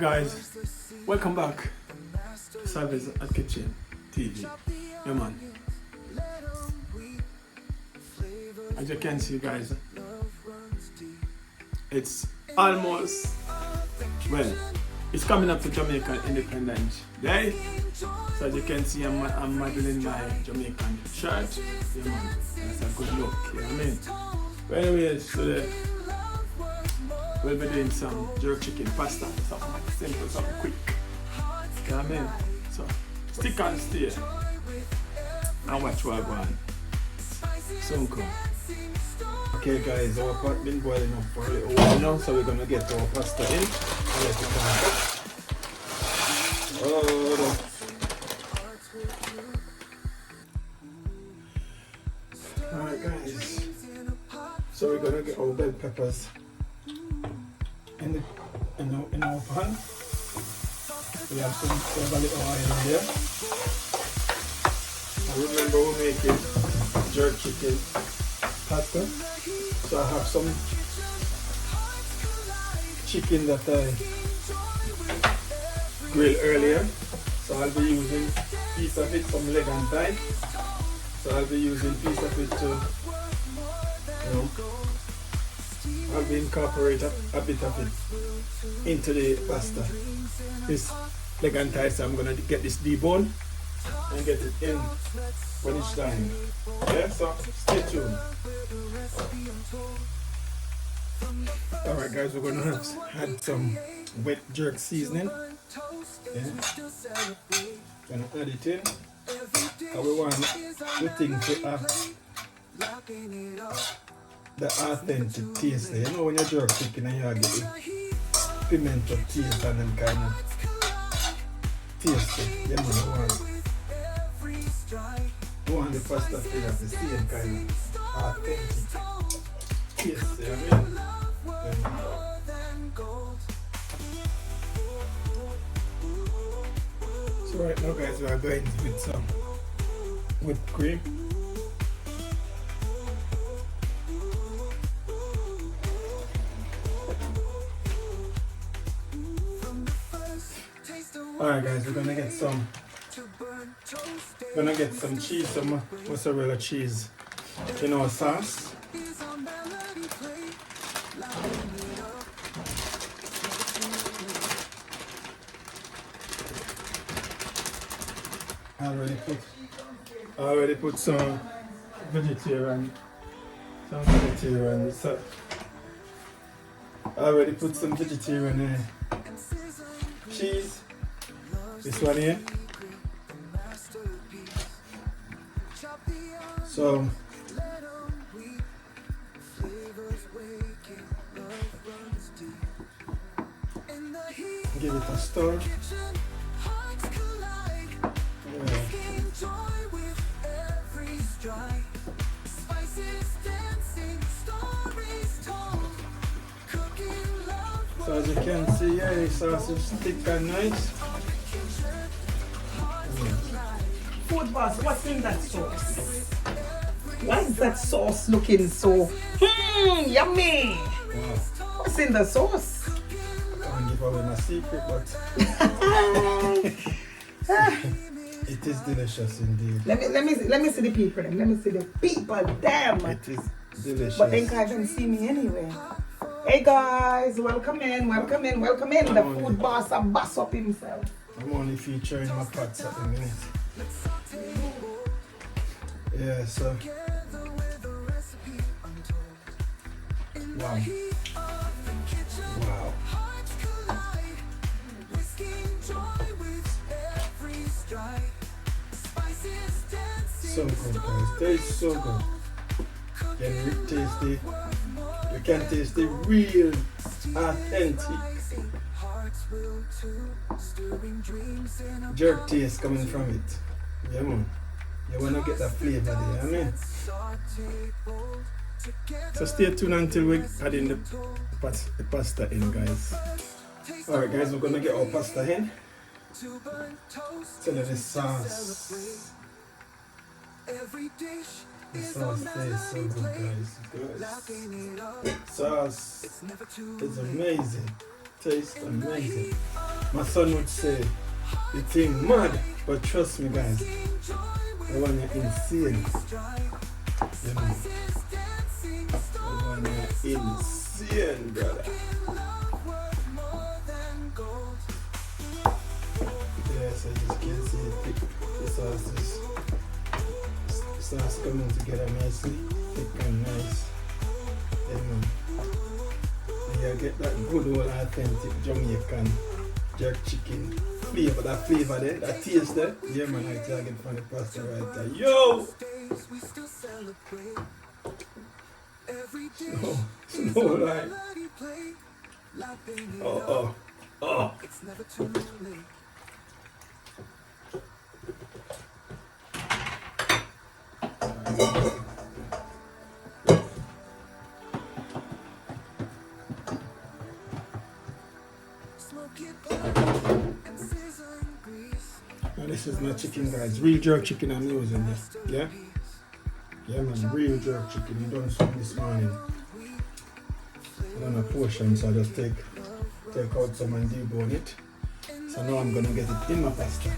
guys, welcome back to Service at Kitchen TV. Yeah man, as you can see guys, it's almost, well, it's coming up to Jamaican Independence Day. So as you can see, I'm modeling my Jamaican shirt. Yeah man, that's a good look, you know what I mean? But anyways, today we'll be doing some jerk chicken pasta, something simple, something quick. You know what I mean? So stick and stay and watch what I go on. Soon come. Okay guys, our pot been boiling up for a little while now, so we're gonna get our pasta in and let it come up. Oh, alright guys, so we're gonna get our bell peppers in our pan. We have some little oil in there. And remember we're making jerk chicken pasta. So I have some chicken that I grilled earlier. So I'll be using a piece of it from leg and thigh. So I'll be using a piece of it to, I'll be incorporating a bit of it into the pasta. This leg and thigh, so I'm gonna get this debone and get it in when it's time. Yeah, so stay tuned. Alright guys, we're gonna add some wet jerk seasoning. Yeah. Gonna add it in. And we want the thing to have the authentic taste. You know when you jerk chicken and you get the pimento taste and then kind of taste it. You know, you want the pasta to have the same kind of authentic taste. You know what I mean? So right now guys, we are going with some whipped cream. Alright guys, we're gonna get some cheese, some mozzarella cheese in our sauce. I already put some vegetarian. I already put some vegetarian cheese. This one here. So give it a stir. So as you can see here, the sauce is thick and nice. Food boss, what's in that sauce? Why is that sauce looking so yummy? Wow. What's in the sauce? I can't give away my secret, but it is delicious indeed. Let me see the people. Let me see the people. Damn. It is delicious. But they can't even see me anyway. Hey guys, welcome in. The food boss a boss up himself. I'm only featuring my pots at the minute. Yeah, so wow. So good guys, tastes so good. You can taste the real authentic jerk taste coming from it. Yeah man, you wanna get that flavor there, I mean. So stay tuned until we add in the pasta in guys. Alright guys, we're gonna get our pasta in. So let the sauce. The sauce tastes so good guys. Sauce is amazing. Tastes amazing. My son would say the thing mad, but trust me guys, the one you're insane. You know, the one you're insane, brother. Yes, I just can't see it thick. The sauce coming together nicely, thick and nice. Yeah, man. And you get that good old authentic Jamaican jerk chicken flavor, that flavor there, that taste there. Yeah, man, I tell you from the pasta right there. Yo! No lie. Oh. Now this is my chicken, guys. Real jerk chicken I'm using this. Yeah? Yeah, man. Real jerk chicken. You done some this morning. I done a portion, so I just take out some and debone it. So now I'm gonna get it in my pasta.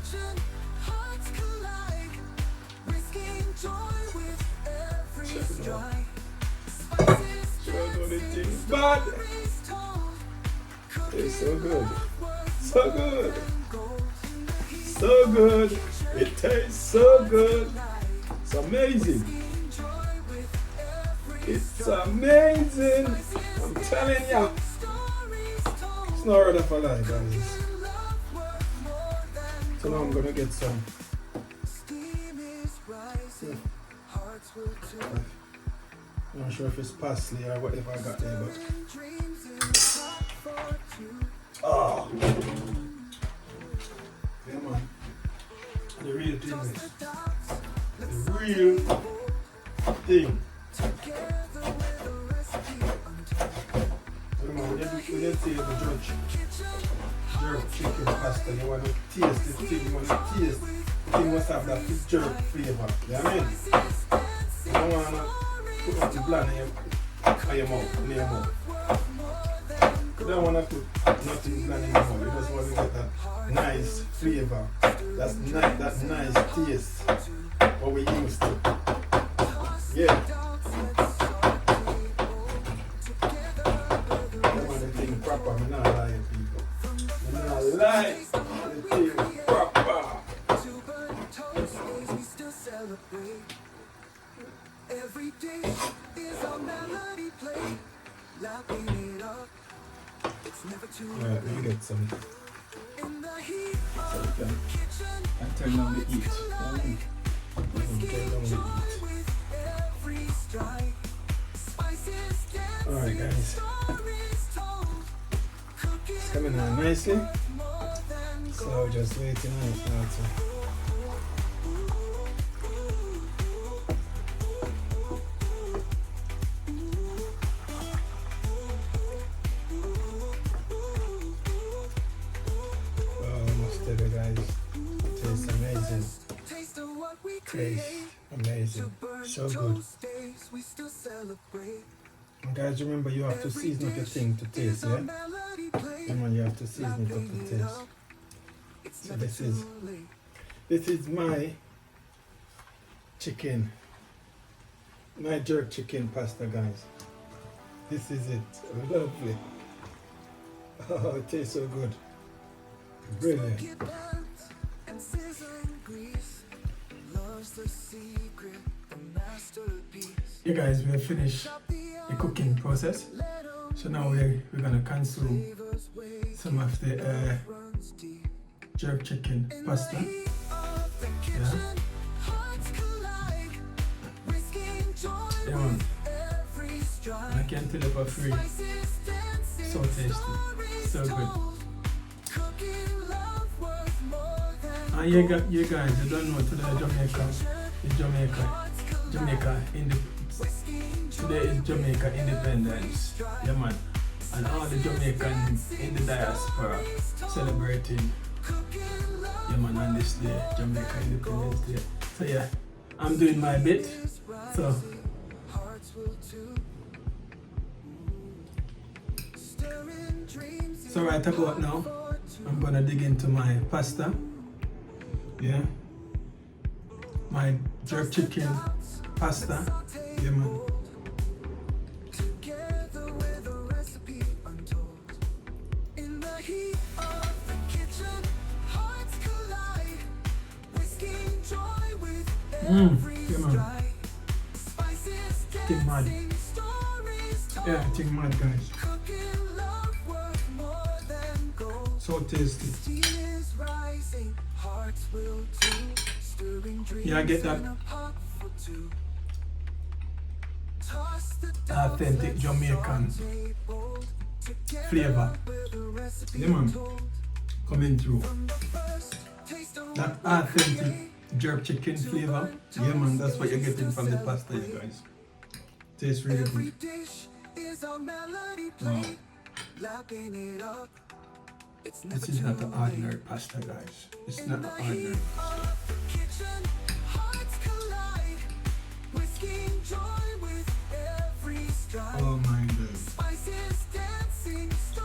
It's bad. It's so good. So good. So good. It tastes so good. It's amazing. It's amazing. I'm telling you. It's not right for life, guys. So now I'm gonna get some. I'm not sure if it's parsley or whatever I got there, but yeah, man. The real thing is the real thing. So, man, when you say the jerk chicken pasta, you want to taste the thing, you want to taste the thing must have that jerk flavor. You know what I mean? You don't want to put nothing bland in your mouth. You don't want to put nothing bland in your mouth. You just want to get that nice flavor. That nice taste. What we used to. Yeah. I want the thing proper. I'm not lying, people. I'm not lying. The thing proper. Every day is our melody play. Lapping it up. It's never too late. Alright, let me get some. In the heat of the kitchen. And turn on the heat. Turn on the heat. Alright, guys. It's coming on nicely. So just waiting on it now to. Amazing, so good. And guys, remember you have to season up your thing to taste, yeah? Remember you have to season it up to taste. So this is my chicken, my jerk chicken pasta, guys. This is it, lovely. Oh, it tastes so good, brilliant. You guys, we have finished the cooking process. So now we're gonna consume some of the jerk chicken pasta. Yeah. Yeah, man. And I can't tell you for free. So tasty, so good. And you guys, you don't know today is Jamaica Independence. Yeah, man. And all the Jamaicans in the diaspora celebrating, yeah, man, on this day, Jamaica Independence Day. So yeah, I'm doing my bit. So So right about now, I'm gonna dig into my pasta. Yeah. My jerk chicken pasta. Yeah, man. Yeah, man. Think mad. Yeah, think mad, guys. So tasty. Yeah, I get that authentic Jamaican flavor. Yeah, man. Coming through. That authentic jerk chicken flavor. Yeah, man, that's what you're getting from the pasta, you guys. Tastes really good. Wow. This is not an ordinary pasta, guys. It's not an ordinary pasta. Oh my God.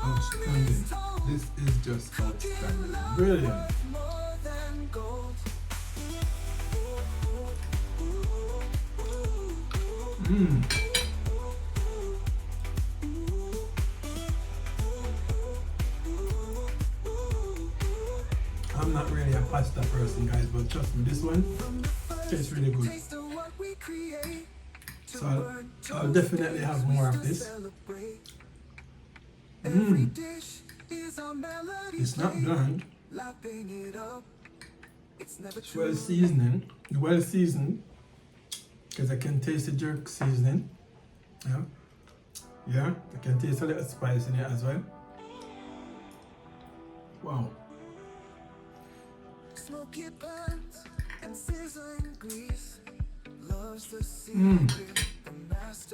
Outstanding. This is just outstanding. Brilliant. I'm not really a pasta person, guys, but trust me, this one tastes really good. So I'll definitely have more of this. It's not bland. It's well seasoned, because I can taste the jerk seasoning. Yeah, I can taste a little spice in it as well. Wow.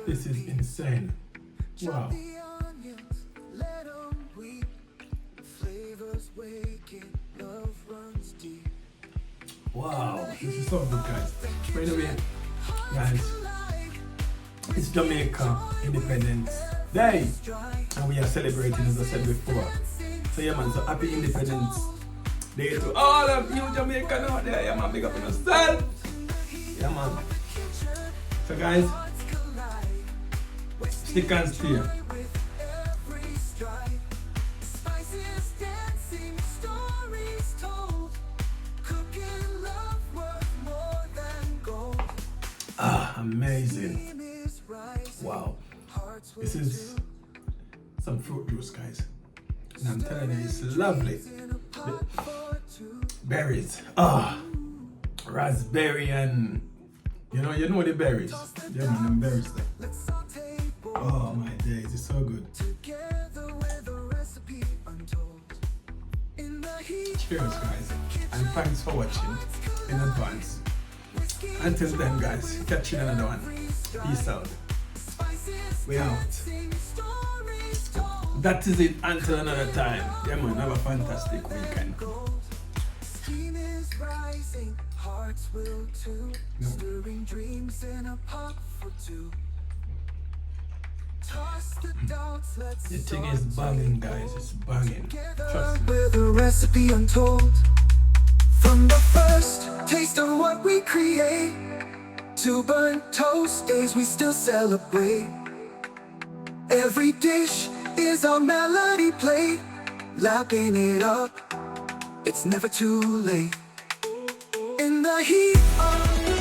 This is insane. Wow. Wow, this is so good, guys. By the way, guys, it's Jamaica Independence Day, and we are celebrating, as I said before. So yeah, man, so happy Independence Day to all of you Jamaicans out there. Yeah, man, big up on yourself. Yeah, man. So guys, stick and stay. Amazing. Wow. This is some fruit juice, guys. And I'm telling you, it's lovely. The berries. Raspberry and you know the berries. Yeah, man, them berries there. Oh my days, it's so good. Cheers, guys. And thanks for watching in advance. Until then, guys, catch you in another one. Peace out. We out. That is it until another time. Yeah, man, have a fantastic weekend. The thing is banging, guys. It's banging. Trust me. With a recipe untold. From the first taste of what we create to burnt toast days we still celebrate. Every dish is our melody played, lapping it up, it's never too late. In the heat of